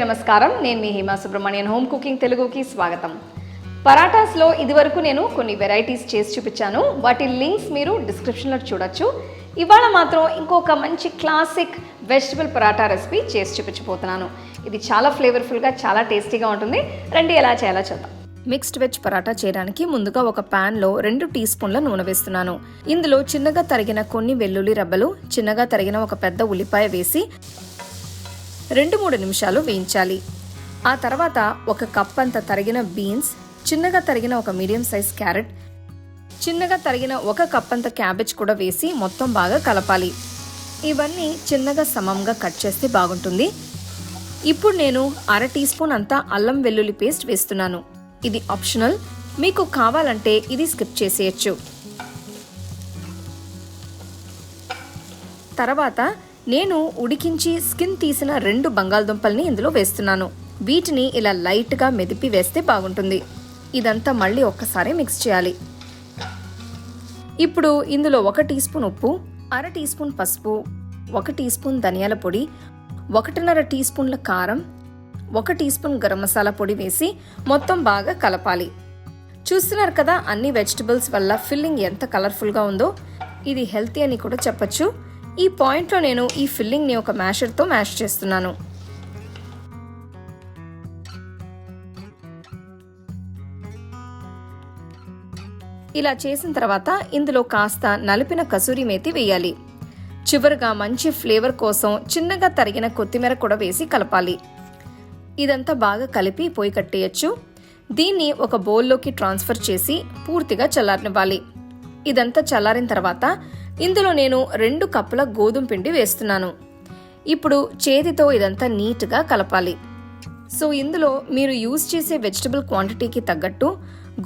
నమస్కారం. నేను మీ Hima Subramanian. Home cooking తెలుగుకి స్వాగతం. పరాటాస్లో ఇదివరకు నేను కొన్ని వెరైటీస్ చేసి చూపించాను. వాటి లింక్స్ మీరు డిస్క్రిప్షన్లో చూడొచ్చు. ఇవాళ మాత్రం ఇంకొక మంచి క్లాసిక్ వెజిటబుల్ పరాటా రెసిపీ చేసి చూపించబోతున్నాను. ఇది చాలా ఫ్లేవర్ఫుల్గా, చాలా టేస్టీగా ఉంటుంది. రండి ఎలా చేయాలో చూద్దాం. మిక్స్డ్ వెజ్ పరాటా చేయడానికి ముందుగా ఒక ప్యాన్లో 2 టీ స్పూన్ల నూనె వేస్తున్నాను. ఇందులో చిన్నగా తరిగిన కొన్ని వెల్లుల్లి రబ్బలు, చిన్నగా తరిగిన ఒక పెద్ద ఉల్లిపాయ వేసి 2-3 నిమిషాలు వేయించాలి. ఆ తర్వాత ఒక కప్ అంత తరిగిన బీన్స్, చిన్నగా తరిగిన ఒక మీడియం సైజ్ క్యారెట్, చిన్నగా తరిగిన ఒక కప్ అంత క్యాబేజ్ కూడా వేసి మొత్తం బాగా కలపాలి. ఇవన్నీ చిన్నగా సమంగా కట్ చేస్తే బాగుంటుంది. ఇప్పుడు నేను 1/2 టీ స్పూన్ అంతా అల్లం వెల్లుల్లి పేస్ట్ వేస్తున్నాను. ఇది ఆప్షనల్, మీకు కావాలంటే ఇది స్కిప్ చేసేయచ్చు. తర్వాత నేను ఉడికించి స్కిన్ తీసిన 2 బంగాళదుంపల్ని ఇందులో వేస్తున్నాను. వీటిని ఇలా లైట్గా మెదిపి వేస్తే బాగుంటుంది. ఇదంతా మళ్ళీ ఒక్కసారి మిక్స్ చేయాలి. ఇప్పుడు ఇందులో 1 టీ స్పూన్ ఉప్పు, 1/2 టీ స్పూన్ పసుపు, 1 టీ స్పూన్ ధనియాల పొడి, 1.5 టీ స్పూన్ల కారం, 1 టీ స్పూన్ గరం మసాలా పొడి వేసి మొత్తం బాగా కలపాలి. చూస్తున్నారు కదా, అన్ని వెజిటబుల్స్ వల్ల ఫిల్లింగ్ ఎంత కలర్ఫుల్గా ఉందో. ఇది హెల్తీ అని కూడా చెప్పచ్చు. ఈ పాయింట్లో నేను ఈ ఫిల్లింగ్ని ఒక మ్యాషర్తో మ్యాష్ చేస్తున్నాను. ఇలా చేసిన తర్వాత ఇందులో కాస్త నలిపిన కసూరి మేతి వేయాలి. చివరిగా మంచి ఫ్లేవర్ కోసం చిన్నగా తరిగిన కొత్తిమీర కూడా వేసి కలపాలి. ఇదంతా బాగా కలిపి పొయ్యి కట్టేయచ్చు. దీన్ని ఒక బౌల్లోకి ట్రాన్స్ఫర్ చేసి పూర్తిగా చల్లారనివ్వాలి. ఇదంతా చల్లారిన తర్వాత ఇందులో నేను 2 కప్పుల గోధుమ పిండి వేస్తున్నాను. ఇప్పుడు చేతితో ఇదంతా నీట్గా కలపాలి. సో ఇందులో మీరు యూజ్ చేసే వెజిటబుల్ క్వాంటిటీకి తగ్గట్టు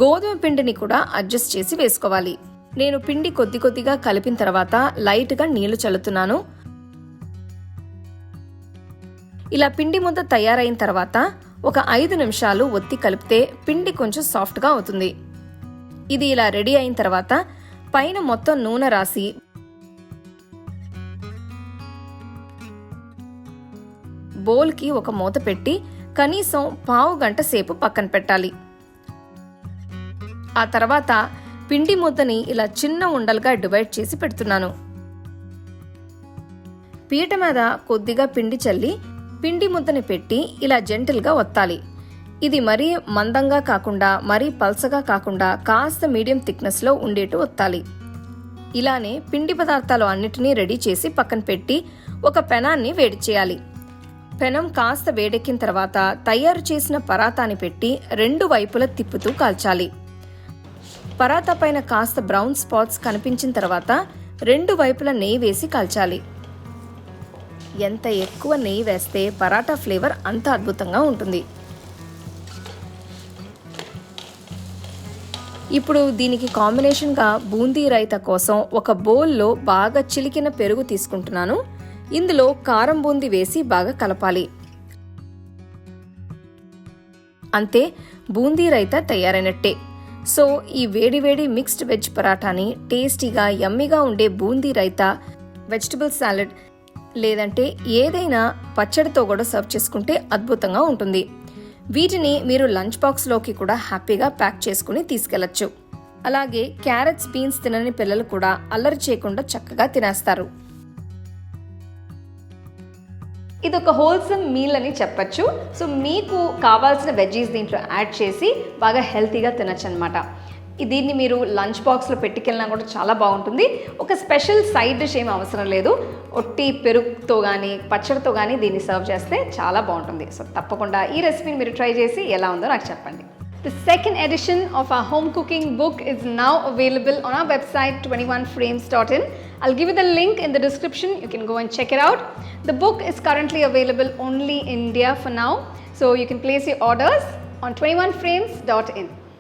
గోధుమ పిండిని కూడా అడ్జస్ట్ చేసి వేసుకోవాలి. నేను పిండి కొద్ది కొద్దిగా కలిపిన తర్వాత లైట్గా నీళ్లు చల్లుతున్నాను. ఇలా పిండి ముద్ద తయారైన తర్వాత ఒక 5 నిమిషాలు ఒత్తి కలిపితే పిండి కొంచెం సాఫ్ట్గా అవుతుంది. ఇది ఇలా రెడీ అయిన తర్వాత పైన మొత్తం నూనె రాసి బౌల్కి ఒక మూత పెట్టి కనీసం 1/2 గంట సేపు పక్కన పెట్టాలి. ఆ తర్వాత పిండి ముద్దని ఇలా చిన్న ఉండలుగా డివైడ్ చేసి పెడుతున్నాను. పీట మీద కొద్దిగా పిండి చల్లి పిండి ముద్దని పెట్టి ఇలా జెంటిల్గా ఒత్తాలి. ఇది మరీ మందంగా కాకుండా మరీ పల్సగా కాకుండా కాస్త మీడియం థిక్నెస్లో ఉండేట్టు ఒత్తాలి. ఇలానే పిండి పదార్థాలు అన్నిటినీ రెడీ చేసి పక్కన పెట్టి ఒక పెనాన్ని వేడి చేయాలి. పెనం కాస్త వేడెక్కిన తర్వాత తయారు చేసిన పరాతాని పెట్టి 2 వైపులా తిప్పుతూ కాల్చాలి. పరాతా పైన కాస్త బ్రౌన్ స్పాట్స్ కనిపించిన తర్వాత 2 వైపులా నెయ్యి వేసి కాల్చాలి. ఎంత ఎక్కువ నెయ్యి వేస్తే పరాటా ఫ్లేవర్ అంత అద్భుతంగా ఉంటుంది. ఇప్పుడు దీనికి కాంబినేషన్గా బూందీ రైతా కోసం ఒక బౌల్లో బాగా చిలికిన పెరుగు తీసుకుంటున్నాను. ఇందులో కారం బూందీ వేసి బాగా కలపాలి. అంతే, బూందీ రైతా తయారైనట్టే. సో ఈ వేడివేడి మిక్స్డ్ వెజ్ పరాటాని టేస్టీగా యమ్మీగా ఉండే బూందీ రైతా, వెజిటబుల్ సాలెడ్ లేదంటే ఏదైనా పచ్చడితో కూడా సర్వ్ చేసుకుంటే అద్భుతంగా ఉంటుంది. వీటిని మీరు లంచ్ బాక్స్లోకి కూడా హ్యాపీగా ప్యాక్ చేసుకుని తీసుకెళ్లొచ్చు. అలాగే క్యారెట్స్, బీన్స్ తినని పిల్లలు కూడా అల్లరి చేయకుండా చక్కగా తినేస్తారు. ఇది ఒక హోల్సమ్ మీల్ అని చెప్పచ్చు. సో మీకు కావాల్సిన వెజ్జీస్ దీంట్లో యాడ్ చేసి బాగా హెల్తీగా తినచ్చు అనమాట. దీన్ని మీరు లంచ్ బాక్స్లో పెట్టుకెళ్ళినా కూడా చాలా బాగుంటుంది. ఒక స్పెషల్ సైడ్ డిష్ ఏం అవసరం లేదు. ఒట్టి పెరుగుతో కానీ పచ్చడితో కానీ దీన్ని సర్వ్ చేస్తే చాలా బాగుంటుంది. సో తప్పకుండా ఈ రెసిపీని మీరు ట్రై చేసి ఎలా ఉందో నాకు చెప్పండి. The second edition of our home cooking book is now available on our website 21frames.in. I'll give you the link in the description. You can go and check it out. The book is currently available only in India for now. So you can place your orders on 21frames.in.